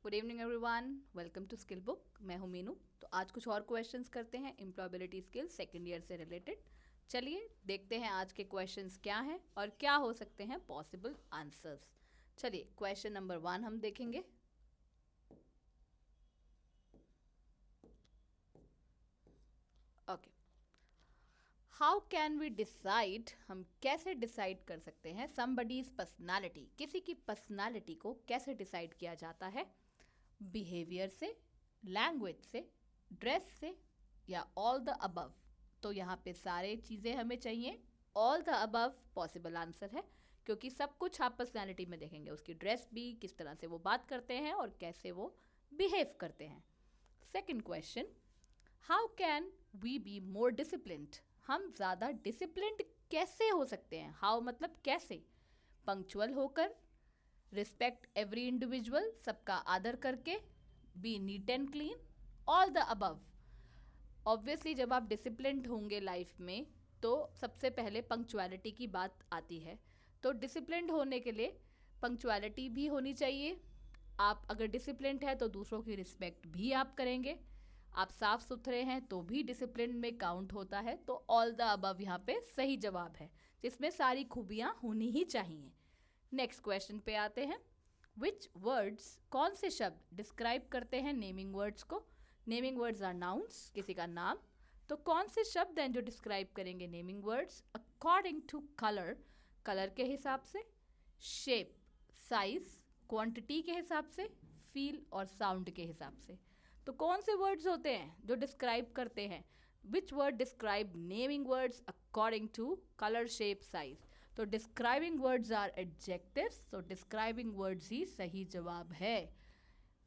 Good evening everyone, welcome to Skill Book. मैं हूं मीनू। तो आज कुछ और क्वेश्चंस करते हैं एम्प्लॉयबिलिटी स्किल सेकेंड ईयर से रिलेटेड। चलिए देखते हैं आज के क्वेश्चंस क्या हैं और क्या हो सकते हैं पॉसिबल आंसर्स। चलिए क्वेश्चन नंबर 1 हम देखेंगे। Okay, how can we decide, हम कैसे डिसाइड कर सकते हैं समबडीज पर्सनालिटी, किसी की पर्सनालिटी को कैसे डिसाइड किया जाता है? बिहेवियर से, लैंग्वेज से, ड्रेस से या ऑल द अबव? तो यहाँ पे सारे चीज़ें हमें चाहिए। All the above possible answer है, क्योंकि सब कुछ आप पर्सनैलिटी में देखेंगे, उसकी ड्रेस भी, किस तरह से वो बात करते हैं और कैसे वो बिहेव करते हैं। Second question, how can we be more disciplined, हम ज़्यादा डिसिप्लिन्ड कैसे हो सकते हैं? हाउ मतलब कैसे? पंक्चुअल होकर, रिस्पेक्ट एवरी इंडिविजुअल, सबका आदर करके, be neat and clean, all the above. Obviously जब आप डिसिप्लिन्ड होंगे लाइफ में तो सबसे पहले पंक्चुअलिटी की बात आती है। तो डिसिप्लिन्ड होने के लिए पंक्चुअलिटी भी होनी चाहिए। आप अगर डिसिप्लिन्ड है तो दूसरों की रिस्पेक्ट भी आप करेंगे। आप साफ सुथरे हैं तो भी डिसिप्लिन में काउंट होता है। तो ऑल द अबव यहाँ पे सही जवाब है, जिसमें सारी खूबियाँ होनी ही चाहिए। नेक्स्ट क्वेश्चन पे आते हैं। विच वर्ड्स, कौन से शब्द डिस्क्राइब करते हैं नेमिंग वर्ड्स को? नेमिंग वर्ड्स आर नाउन्स, किसी का नाम। तो कौन से शब्द हैं जो डिस्क्राइब करेंगे naming words? According to colour, colour के हिसाब से, शेप, साइज, क्वांटिटी के हिसाब से, फील और साउंड के हिसाब से। तो कौन से वर्ड्स होते हैं जो डिस्क्राइब करते हैं? Which word describe naming words according to colour, shape, size? तो डिस्क्राइबिंग वर्ड्स आर एडजेक्टिव्स, तो डिस्क्राइबिंग वर्ड्स ही सही जवाब है।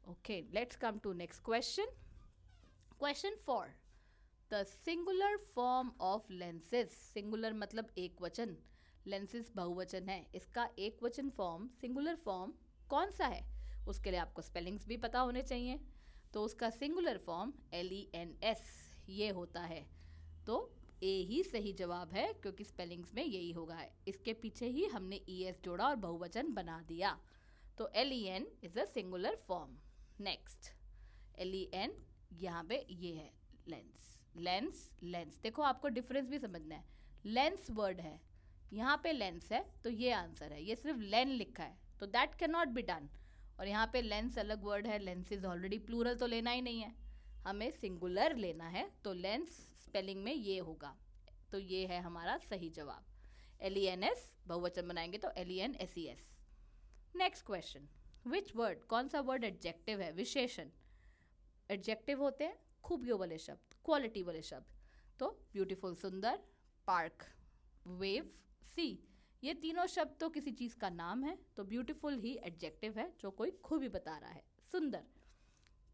Okay, let's come to next question. Question 4, the singular form of lenses. Singular मतलब एक वचन, लेंसेज बहुवचन है। इसका एक वचन फॉर्म, सिंगुलर फॉर्म कौन सा है? उसके लिए आपको स्पेलिंग्स भी पता होने चाहिए। तो उसका सिंगुलर फॉर्म LENS ये होता है। तो ए ही सही जवाब है, क्योंकि स्पेलिंग्स में यही होगा। इसके पीछे ही हमने ES जोड़ा और बहुवचन बना दिया। तो LEN is a singular form. Next, LEN यहाँ पे ये है लेंस। लेंस, लेंस देखो, आपको डिफरेंस भी समझना है। लेंस वर्ड है, यहाँ पे लेंस है, तो ये आंसर है। ये सिर्फ लेन लिखा है, तो that can not be done. और यहाँ पे लेंस अलग वर्ड है, लेंसेज ऑलरेडी प्लूरल तो लेना ही नहीं है, हमें सिंगुलर लेना है। तो लेंस स्पेलिंग में ये होगा, तो ये है हमारा सही जवाब। LENS बहुवचन बनाएंगे तो LENSES। Next question, which word, कौन सा वर्ड एडजेक्टिव है, विशेषण? एडजेक्टिव होते हैं खूबियों वाले शब्द, क्वालिटी वाले शब्द। तो ब्यूटीफुल सुंदर, पार्क, वेव, सी, ये तीनों शब्द तो किसी चीज़ का नाम है। तो ब्यूटीफुल ही एडजेक्टिव है जो कोई खूबी बता रहा है, सुंदर।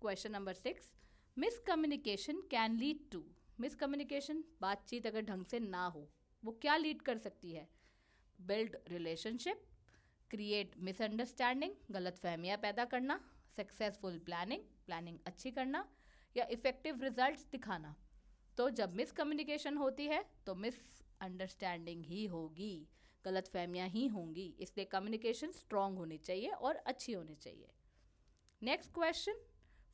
Question number 6, miscommunication can lead to. Miscommunication, बातचीत अगर ढंग से ना हो, वो क्या लीड कर सकती है? बिल्ड रिलेशनशिप, क्रिएट मिसअंडरस्टैंडिंग, गलत फहमियाँ पैदा करना, सक्सेसफुल प्लानिंग, प्लानिंग अच्छी करना, या इफेक्टिव रिजल्ट्स दिखाना। तो जब मिसकम्युनिकेशन होती है तो मिसअंडरस्टैंडिंग ही होगी, गलत फहमियाँ ही होंगी। इसलिए कम्युनिकेशन स्ट्रांग होनी चाहिए और अच्छी होनी चाहिए। Next question,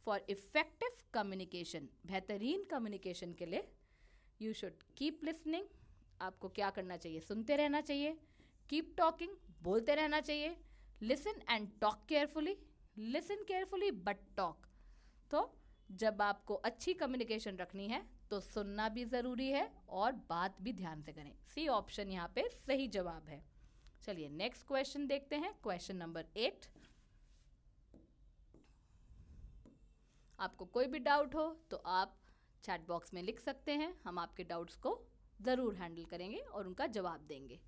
for effective communication, बेहतरीन कम्युनिकेशन के लिए, यू शुड कीप लिसनिंग, आपको क्या करना चाहिए? सुनते रहना चाहिए। कीप टॉकिंग, बोलते रहना चाहिए। Listen and talk carefully, listen carefully but talk. तो जब आपको अच्छी कम्युनिकेशन रखनी है तो सुनना भी ज़रूरी है और बात भी ध्यान से करें। सी ऑप्शन यहाँ पे सही जवाब है। चलिए नेक्स्ट क्वेश्चन देखते हैं, क्वेश्चन नंबर 8। आपको कोई भी डाउट हो तो आप चैट बॉक्स में लिख सकते हैं, हम आपके डाउट्स को ज़रूर हैंडल करेंगे और उनका जवाब देंगे।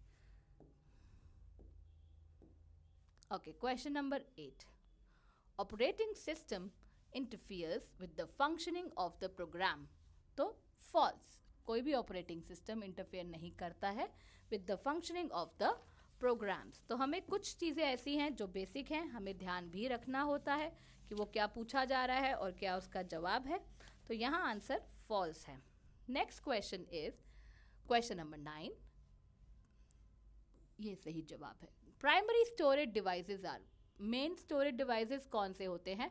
Okay, question number 8, operating system interferes with the functioning of the program. तो फॉल्स, कोई भी ऑपरेटिंग सिस्टम इंटरफेयर नहीं करता है with the functioning of the programs. तो हमें कुछ चीज़ें ऐसी हैं जो बेसिक हैं, हमें ध्यान भी रखना होता है कि वो क्या पूछा जा रहा है और क्या उसका जवाब है। तो यहाँ आंसर फॉल्स है। Next question is question number 9, ये सही जवाब है। Primary storage devices are, main storage devices कौन से होते हैं?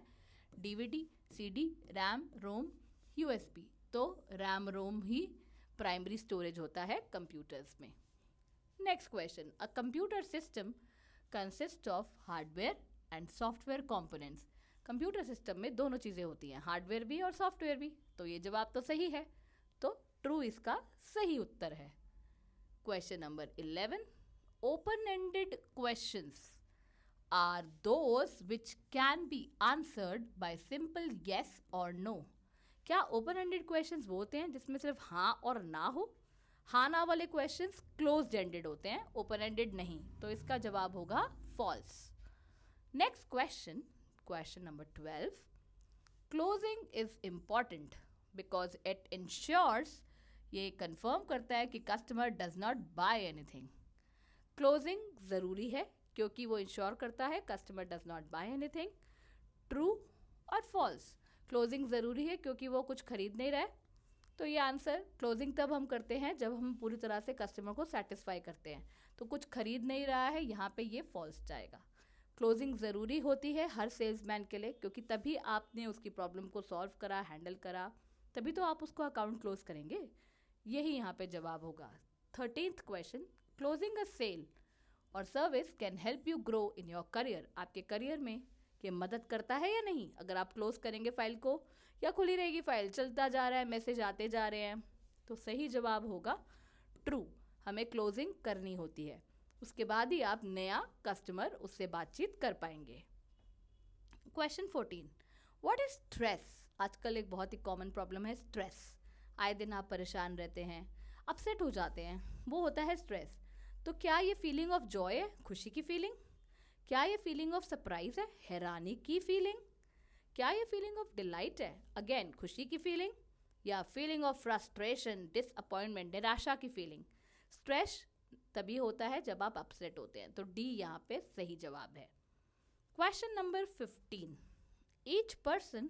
DVD, CD, RAM, ROM, USB. तो रैम रोम ही प्राइमरी स्टोरेज होता है कंप्यूटर्स में। Next question, a computer system consist of hardware and software components. Computer system में दोनों चीज़ें होती हैं, हार्डवेयर भी और सॉफ्टवेयर भी। तो ये जवाब तो सही है, तो ट्रू इसका सही उत्तर है। Question number 11, open ended questions are those which can be answered by simple yes और नो। क्या ओपन एंडेड क्वेश्चंस वो होते हैं जिसमें सिर्फ हाँ और ना हो? हाँ ना वाले क्वेश्चंस क्लोज्ड एंडेड होते हैं, ओपन एंडेड नहीं। तो इसका जवाब होगा false. Next question, question number 12, closing is important because it ensures, ये कंफर्म करता है कि customer does not buy anything. Closing ज़रूरी है क्योंकि वो इंश्योर करता है customer does not buy anything. True और फॉल्स? क्लोजिंग ज़रूरी है क्योंकि वो कुछ खरीद नहीं रहा है, तो ये आंसर, क्लोजिंग तब हम करते हैं जब हम पूरी तरह से कस्टमर को सेटिस्फाई करते हैं, तो कुछ खरीद नहीं रहा है, यहाँ पे ये फॉल्स जाएगा। क्लोजिंग ज़रूरी होती है हर सेल्समैन के लिए क्योंकि तभी आपने उसकी प्रॉब्लम को सॉल्व करा, हैंडल करा, तभी तो आप उसको अकाउंट क्लोज करेंगे। यही यहाँ पे जवाब होगा। 13th क्वेश्चन, क्लोजिंग अ सेल और service can help you grow in your career. आपके करियर में ये मदद करता है या नहीं? अगर आप क्लोज करेंगे फाइल को, या खुली रहेगी फाइल, चलता जा रहा है, मैसेज आते जा रहे हैं, तो सही जवाब होगा ट्रू। हमें क्लोजिंग करनी होती है, उसके बाद ही आप नया कस्टमर उससे बातचीत कर पाएंगे। Question 14, what is stress? आजकल एक बहुत ही कॉमन प्रॉब्लम है स्ट्रेस। आए दिन आप परेशान रहते हैं, अपसेट हो जाते हैं, वो होता है स्ट्रेस। तो क्या ये फीलिंग ऑफ जॉय है, खुशी की फीलिंग? क्या ये फीलिंग ऑफ सरप्राइज है, हैरानी की फीलिंग? क्या ये फीलिंग ऑफ डिलाइट है, अगेन खुशी की फीलिंग? या फीलिंग ऑफ फ्रस्ट्रेशन, डिसअपॉइंटमेंट, निराशा की फीलिंग? स्ट्रेस तभी होता है जब आप अपसेट होते हैं, तो डी यहाँ पे सही जवाब है। Question number 15, each person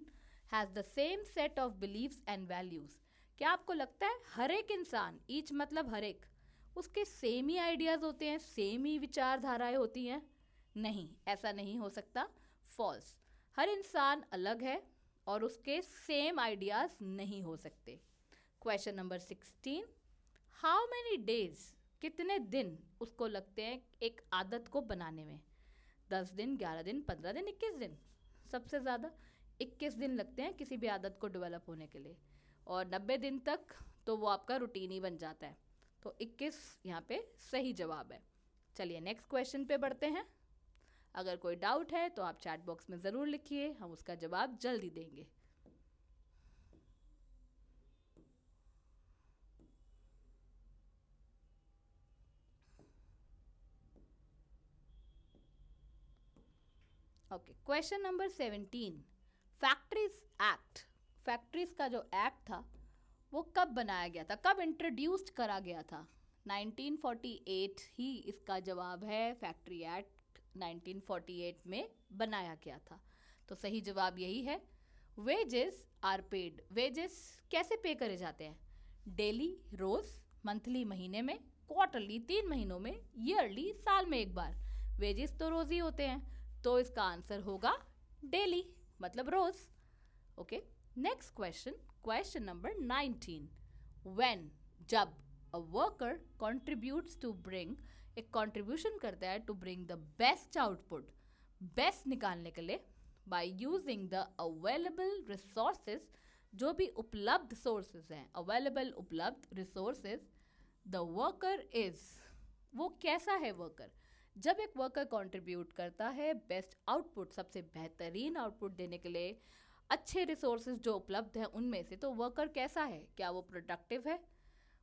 has the same set of beliefs and values. क्या आपको लगता है हर एक इंसान, ईच मतलब हर एक, उसके सेम ही आइडियाज़ होते हैं, सेम ही विचारधाराएं होती हैं? नहीं, ऐसा नहीं हो सकता, फॉल्स। हर इंसान अलग है और उसके सेम आइडियाज़ नहीं हो सकते। Question number 16, how many days, कितने दिन उसको लगते हैं एक आदत को बनाने में? 10 दिन, 11 दिन, 15 दिन, 21 दिन? सबसे ज़्यादा 21 दिन लगते हैं किसी भी आदत को डेवलप होने के लिए, और 90 दिन तक तो वो आपका रूटीन ही बन जाता है। तो 21 यहाँ पे सही जवाब है। चलिए नेक्स्ट क्वेश्चन पे बढ़ते हैं। अगर कोई डाउट है तो आप चैट बॉक्स में ज़रूर लिखिए, हम उसका जवाब जल्दी देंगे। Okay, question number 17, factories act. Factories का जो एक्ट था वो कब बनाया गया था, कब इंट्रोड्यूस्ड करा गया था? 1948 ही इसका जवाब है। फैक्ट्री एक्ट 1948 में बनाया गया था, तो सही जवाब यही है। वेजेस आर पेड, वेजेस कैसे पे करे जाते हैं? डेली, रोज, मंथली महीने में, क्वार्टरली 3 महीनों में, ईयरली साल में एक बार। वेजेस तो रोज ही होते हैं, तो इसका आंसर होगा डेली, मतलब रोज। Okay, next question, question number 19, when, जब a worker contributes to bring, एक कंट्रीब्यूशन करता है to bring the best output, best निकालने के लिए, by using the available resources, जो भी उपलब्ध सोर्सेज हैं, अवेलेबल उपलब्ध रिसोर्सेज, द वर्कर इज, वो कैसा है वर्कर? जब एक वर्कर कंट्रीब्यूट करता है बेस्ट आउटपुट, सबसे बेहतरीन आउटपुट देने के लिए अच्छे रिसोर्सेज जो उपलब्ध हैं उनमें से, तो वर्कर कैसा है? क्या वो प्रोडक्टिव है,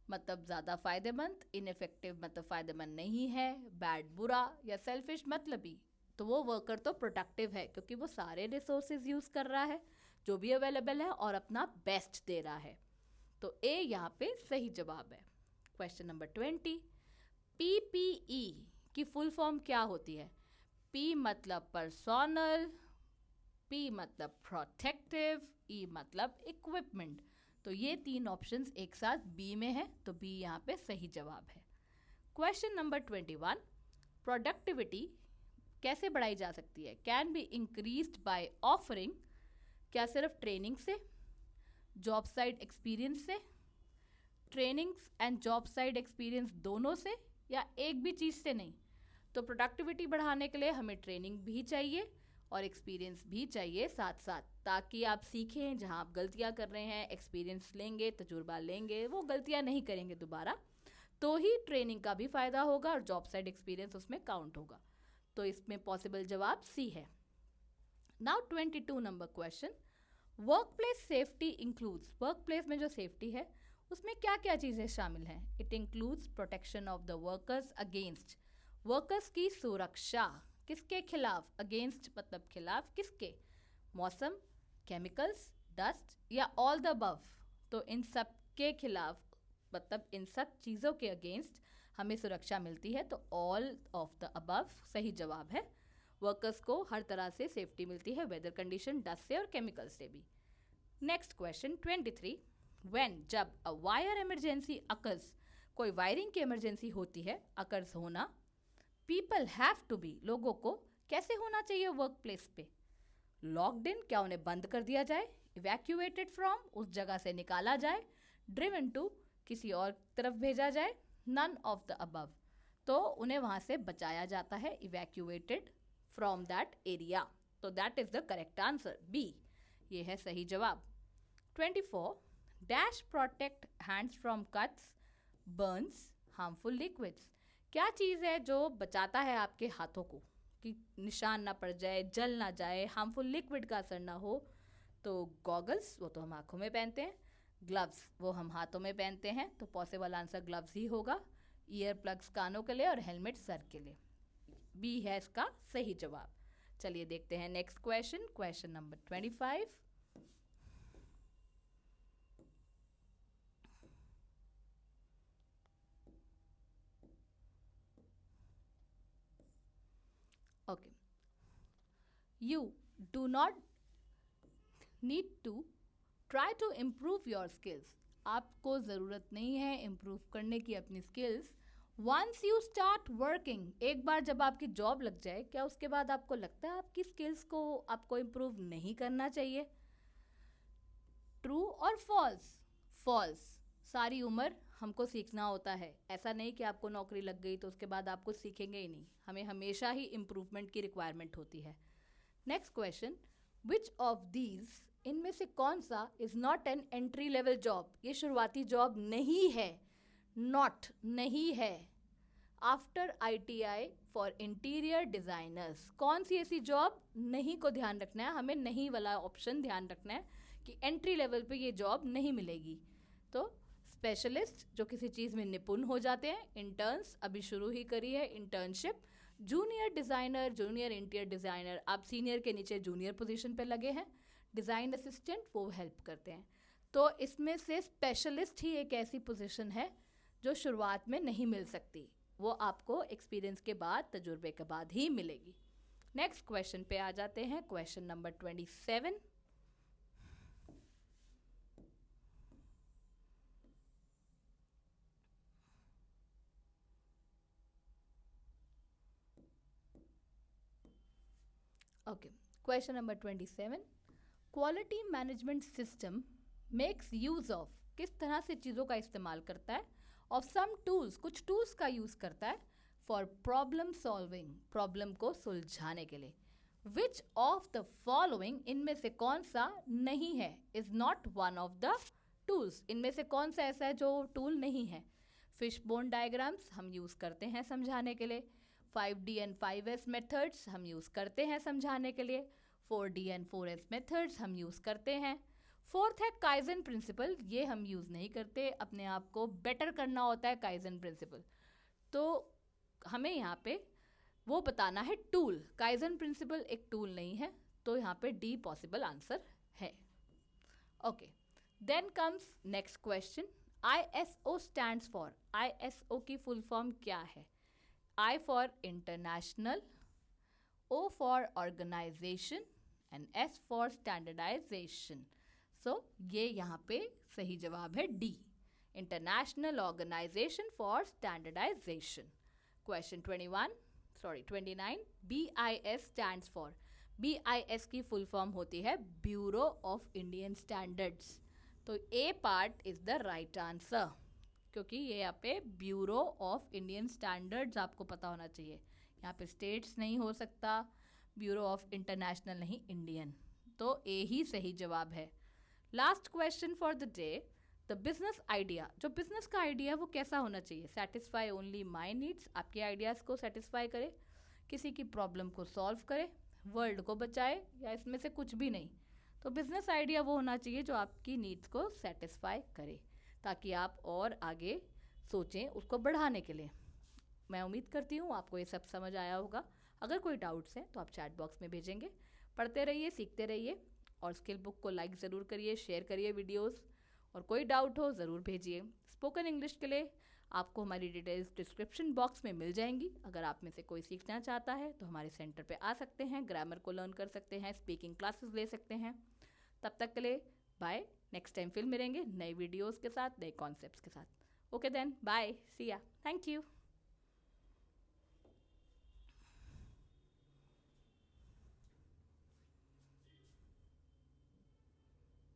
मतलब ज़्यादा फ़ायदेमंद, इनफेक्टिव मतलब फ़ायदेमंद नहीं है, बैड बुरा, या सेल्फिश मतलबी? तो वो वर्कर तो प्रोडक्टिव है क्योंकि वो सारे रिसोर्सेज यूज़ कर रहा है जो भी अवेलेबल है और अपना बेस्ट दे रहा है। तो ए यहाँ पे सही जवाब है। क्वेश्चन नंबर 20, PPE की फुल फॉर्म क्या होती है? P मतलब पर्सोनल, P मतलब प्रोटेक्टिव, E मतलब इक्विपमेंट। तो ये 3 ऑप्शंस एक साथ बी में है, तो बी यहाँ पे सही जवाब है। क्वेश्चन नंबर 21, प्रोडक्टिविटी कैसे बढ़ाई जा सकती है? Can be increased by offering, क्या सिर्फ ट्रेनिंग से, जॉब साइट एक्सपीरियंस से, trainings and job site experience दोनों से, या एक भी चीज़ से नहीं? तो प्रोडक्टिविटी बढ़ाने के लिए हमें ट्रेनिंग भी चाहिए और एक्सपीरियंस भी चाहिए साथ साथ, ताकि आप सीखें जहां आप गलतियां कर रहे हैं, एक्सपीरियंस लेंगे, तजुर्बा लेंगे, वो गलतियां नहीं करेंगे दोबारा, तो ही ट्रेनिंग का भी फ़ायदा होगा और जॉब साइट एक्सपीरियंस उसमें काउंट होगा। तो इसमें पॉसिबल जवाब सी है। Now 22 number question, work place safety includes, work place में जो सेफ्टी है उसमें क्या क्या चीज़ें शामिल हैं? It includes protection of the workers against, workers की सुरक्षा, किसके खिलाफ? अगेंस्ट मतलब खिलाफ, किसके? मौसम, केमिकल्स, डस्ट या ऑल द अबव? तो इन सब के खिलाफ मतलब इन सब चीज़ों के अगेंस्ट हमें सुरक्षा मिलती है, तो ऑल ऑफ द अबव सही जवाब है। वर्कर्स को हर तरह से सेफ्टी मिलती है, वेदर कंडीशन, डस्ट से और केमिकल से भी। नेक्स्ट क्वेश्चन 23, व्हेन, जब अ वायर इमरजेंसी अकर्स, कोई वायरिंग की इमरजेंसी होती है, अकर्स होना, पीपल हैव टू बी, लोगों को कैसे होना चाहिए वर्क प्लेस पे? लॉक्ड इन, क्या उन्हें बंद कर दिया जाए? इवैक्यूएटेड फ्रॉम, उस जगह से निकाला जाए? ड्रिवन टू, किसी और तरफ भेजा जाए? नन ऑफ द अबव, तो उन्हें वहां से बचाया जाता है, इवैक्यूएटेड फ्रॉम दैट एरिया। तो that is the correct answer, B, ये है सही जवाब। 24, dash protect hands from cuts, burns, harmful liquids, क्या चीज़ है जो बचाता है आपके हाथों को कि निशान ना पड़ जाए, जल ना जाए, हार्मफुल लिक्विड का असर ना हो? तो गॉगल्स, वो तो हम आंखों में पहनते हैं, ग्लव्स वो हम हाथों में पहनते हैं, तो पॉसिबल आंसर ग्लव्स ही होगा, ईयर प्लग्स कानों के लिए और हेलमेट सर के लिए, बी है इसका सही जवाब। चलिए देखते हैं next question, question number 25। Okay, you do not need to try to improve your skills, आपको ज़रूरत नहीं है इम्प्रूव करने की अपनी skills. Once you start working, एक बार जब आपकी जॉब लग जाए, क्या उसके बाद आपको लगता है आपकी स्किल्स को आपको इम्प्रूव नहीं करना चाहिए? ट्रू और फॉल्स? फॉल्स, सारी उम्र हमको सीखना होता है, ऐसा नहीं कि आपको नौकरी लग गई तो उसके बाद आपको सीखेंगे ही नहीं, हमें हमेशा ही इम्प्रूवमेंट की रिक्वायरमेंट होती है। Next question, which of these, इनमें से कौन सा is not an entry level job, ये शुरुआती जॉब नहीं है, नॉट नहीं है। After ITI for interior designers, कौन सी ऐसी जॉब नहीं को ध्यान रखना है, हमें नहीं वाला ऑप्शन ध्यान रखना है कि एंट्री लेवल पे ये जॉब नहीं मिलेगी। तो स्पेशलिस्ट, जो किसी चीज़ में निपुण हो जाते हैं, इंटर्न्स, अभी शुरू ही करी है internship, junior designer, junior interior designer, आप सीनियर के नीचे जूनियर पोजीशन पे लगे हैं, डिज़ाइन असिस्टेंट, वो हेल्प करते हैं। तो इसमें से स्पेशलिस्ट ही एक ऐसी पोजीशन है जो शुरुआत में नहीं मिल सकती, वो आपको एक्सपीरियंस के बाद, तजुर्बे के बाद ही मिलेगी। नेक्स्ट क्वेश्चन पे आ जाते हैं, question number 27। Okay, question number 27, quality management system makes use of, किस तरह से चीज़ों का इस्तेमाल करता है, ऑफ सम टूल्स, कुछ टूल्स का यूज़ करता है, फॉर प्रॉब्लम सॉल्विंग, प्रॉब्लम को सुलझाने के लिए। विच ऑफ द फॉलोइंग, इनमें से कौन सा नहीं है, is not one of the tools, इनमें से कौन सा ऐसा है जो टूल नहीं है? फिश बोन डायग्राम्स हम यूज़ करते हैं समझाने के लिए, 5D एंड 5S मेथड्स हम यूज़ करते हैं समझाने के लिए, 4D एंड 4S मेथड्स हम यूज़ करते हैं। फोर्थ है काइजन प्रिंसिपल, ये हम यूज़ नहीं करते, अपने आप को बेटर करना होता है काइजन प्रिंसिपल, तो हमें यहाँ पे वो बताना है टूल, काइजन प्रिंसिपल एक टूल नहीं है, तो यहाँ पे डी पॉसिबल आंसर है। Okay, then comes next question, ISO stands for, ISO की फुल फॉर्म क्या है? I for international, O for organization and S for standardization. So ये यहाँ पे सही जवाब है D, International Organization for Standardization. Question 21, sorry 29, BIS stands for, BIS की फुल फॉर्म होती है ब्यूरो ऑफ इंडियन स्टैंडर्ड्स। तो A part is the right answer, क्योंकि ये यहाँ पे ब्यूरो ऑफ इंडियन स्टैंडर्ड्स आपको पता होना चाहिए। यहाँ पे स्टेट्स नहीं हो सकता, ब्यूरो ऑफ इंटरनेशनल नहीं, इंडियन। तो ए ही सही जवाब है। Last question for the day, the business idea. जो बिजनेस का आइडिया वो कैसा होना चाहिए? सेटिस्फाई ओनली माई नीड्स, आपके आइडियाज़ को सेटिस्फाई करे, किसी की प्रॉब्लम को सॉल्व करे, वर्ल्ड को बचाए, या इसमें से कुछ भी नहीं। तो बिजनेस आइडिया वो होना चाहिए जो आपकी नीड्स को सेटिस्फाई करे, ताकि आप और आगे सोचें उसको बढ़ाने के लिए। मैं उम्मीद करती हूँ आपको ये सब समझ आया होगा। अगर कोई डाउट्स हैं तो आप चैट बॉक्स में भेजेंगे। पढ़ते रहिए, सीखते रहिए, और स्किल बुक को लाइक ज़रूर करिए, शेयर करिए वीडियोस, और कोई डाउट हो ज़रूर भेजिए। स्पोकन इंग्लिश के लिए आपको हमारी डिटेल्स डिस्क्रिप्शन बॉक्स में मिल जाएंगी। अगर आप में से कोई सीखना चाहता है तो हमारे सेंटर पे आ सकते हैं, ग्रामर को लर्न कर सकते हैं, स्पीकिंग क्लासेस ले सकते हैं। तब तक के लिए बाय, नेक्स्ट टाइम फिर मिलेंगे नए वीडियोस के साथ, नए कॉन्सेप्ट्स के साथ। ओके देन, बाय, सी या, थैंक यू।